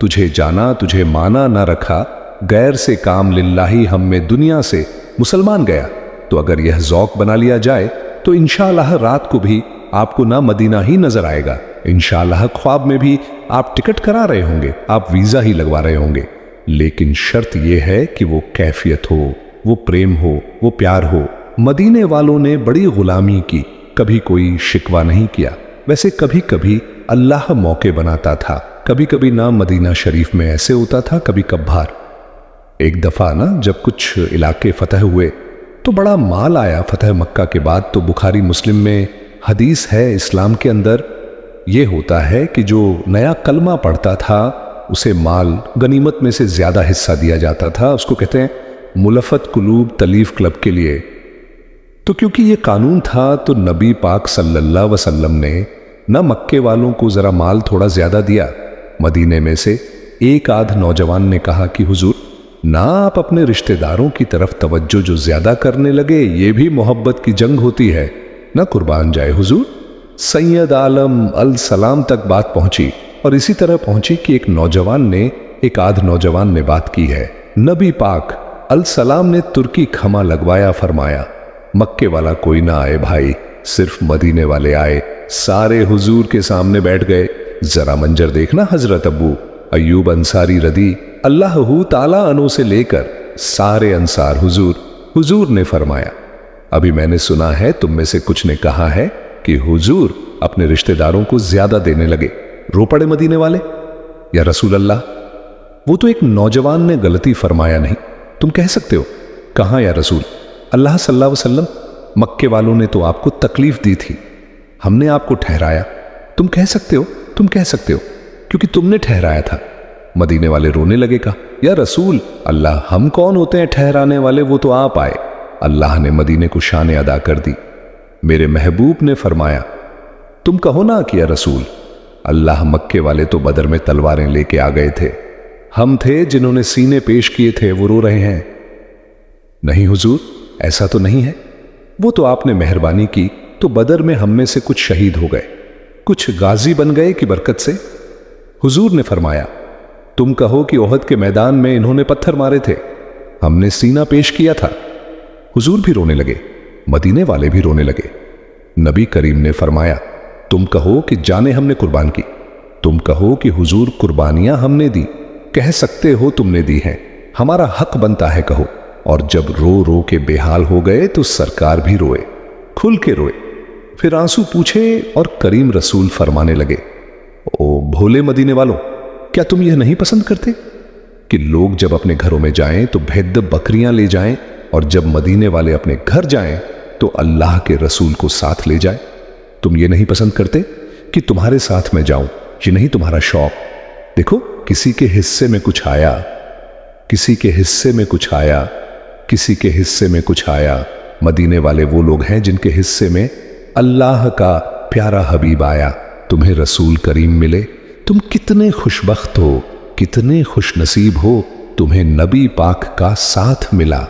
तुझे जाना तुझे माना ना रखा, गैर से काम लिल्लाही हम में दुनिया से मुसलमान गया। तो अगर यह ज़ौक़ बना लिया जाए तो इंशाअल्लाह रात को भी आपको ना मदीना ही नजर आएगा, इंशाअल्लाह ख्वाब में भी आप टिकट करा रहे होंगे, आप वीजा ही लगवा रहे होंगे। लेकिन शर्त यह है कि वो कैफियत हो, वो प्रेम हो, वो प्यार हो। मदीने वालों ने बड़ी गुलामी की, कभी कोई शिकवा नहीं किया। वैसे कभी कभी अल्लाह मौके बनाता था, कभी कभी ना मदीना शरीफ में ऐसे होता था, कभी कभार। एक दफा ना जब कुछ इलाके फतह हुए तो बड़ा माल आया फतह मक्का के बाद। तो बुखारी मुस्लिम में हदीस है, इस्लाम के अंदर यह होता है कि जो नया कलमा पढ़ता था उसे माल गनीमत में से ज्यादा हिस्सा दिया जाता था। उसको कहते हैं मुलफत कुलूब तलीफ क्लब के लिए। तो क्योंकि ये कानून था तो नबी पाक सल्लल्लाहु अलैहि वसल्लम ने न मक्के वालों को जरा माल थोड़ा ज्यादा दिया, मदीने में से एक आध नौजवान ने कहा कि हुजूर ना आप अपने रिश्तेदारों की तरफ तवज्जो जो ज्यादा करने लगे, ये भी मोहब्बत की जंग होती है ना, कुर्बान जाए हुजूर। सैयद आलम अल सलाम तक बात पहुंची और इसी तरह पहुंची कि एक आध नौजवान ने बात की है। नबी पाक अल सलाम ने तुर्की खमा लगवाया, फरमाया मक्के वाला कोई ना आए भाई, सिर्फ मदीने वाले आए। सारे हुजूर के सामने बैठ गए। जरा मंजर देखना, हजरत अब्बू अयूब अंसारी रदी अल्लाह ताला अनो से लेकर सारे अंसार हुजूर ने फरमाया, अभी मैंने सुना है तुम में से कुछ ने कहा है कि हुजूर अपने रिश्तेदारों को ज्यादा देने लगे। रो पड़े मदीने वाले, या रसूल अल्लाह वो तो एक नौजवान ने गलती फरमाया नहीं, तुम कह सकते हो। कहां या रसूल, अल्लाह सल्लल्लाहु अलैहि वसल्लम, मक्के वालों ने तो आपको तकलीफ दी थी, हमने आपको ठहराया। तुम कह सकते हो, तुम कह सकते हो, क्योंकि तुमने ठहराया था। मदीने वाले रोने लगे, कहा, या रसूल अल्लाह, हम कौन होते हैं ठहराने वाले, वो तो आप आए। अल्लाह ने मदीने को शान अदा कर दी। मेरे महबूब ने फरमाया, तुम कहो ना कि या रसूल अल्लाह, मक्के वाले तो बदर में तलवारें लेके आ गए थे, हम थे जिन्होंने सीने पेश किए थे, वो रो रहे हैं। नहीं हुजूर, ऐसा तो नहीं है, वो तो आपने मेहरबानी की तो बदर में हम में से कुछ शहीद हो गए, कुछ गाजी बन गए की बरकत से। हुजूर ने फरमाया, तुम कहो कि ओहद के मैदान में इन्होंने पत्थर मारे थे, हमने सीना पेश किया था। हुजूर भी रोने लगे, मदीने वाले भी रोने लगे। नबी करीम ने फरमाया, तुम कहो कि जाने हमने कुर्बान की, तुम कहो कि हुजूर कुर्बानियां हमने दी, कह सकते हो तुमने दी हैं, हमारा हक बनता है कहो। और जब रो रो के बेहाल हो गए तो सरकार भी रोए, खुल के रोए, फिर आंसू पूछे और करीम रसूल फरमाने लगे, ओ भोले मदीने वालों, क्या तुम यह नहीं पसंद करते कि लोग जब अपने घरों में जाएं तो भेद बकरियां ले जाएं, और जब मदीने वाले अपने घर जाएं तो अल्लाह के रसूल को साथ ले जाएं? तुम ये नहीं पसंद करते कि तुम्हारे साथ मैं जाऊं? ये नहीं तुम्हारा शौक? देखो, किसी के हिस्से में कुछ आया, किसी के हिस्से में कुछ आया, किसी के हिस्से में कुछ आया। मदीने वाले वो लोग हैं जिनके हिस्से में अल्लाह का प्यारा हबीब आया, तुम्हें रसूल करीम मिले। तुम कितने खुशबख्त हो, कितने खुश नसीब हो, तुम्हें नबी पाक का साथ मिला।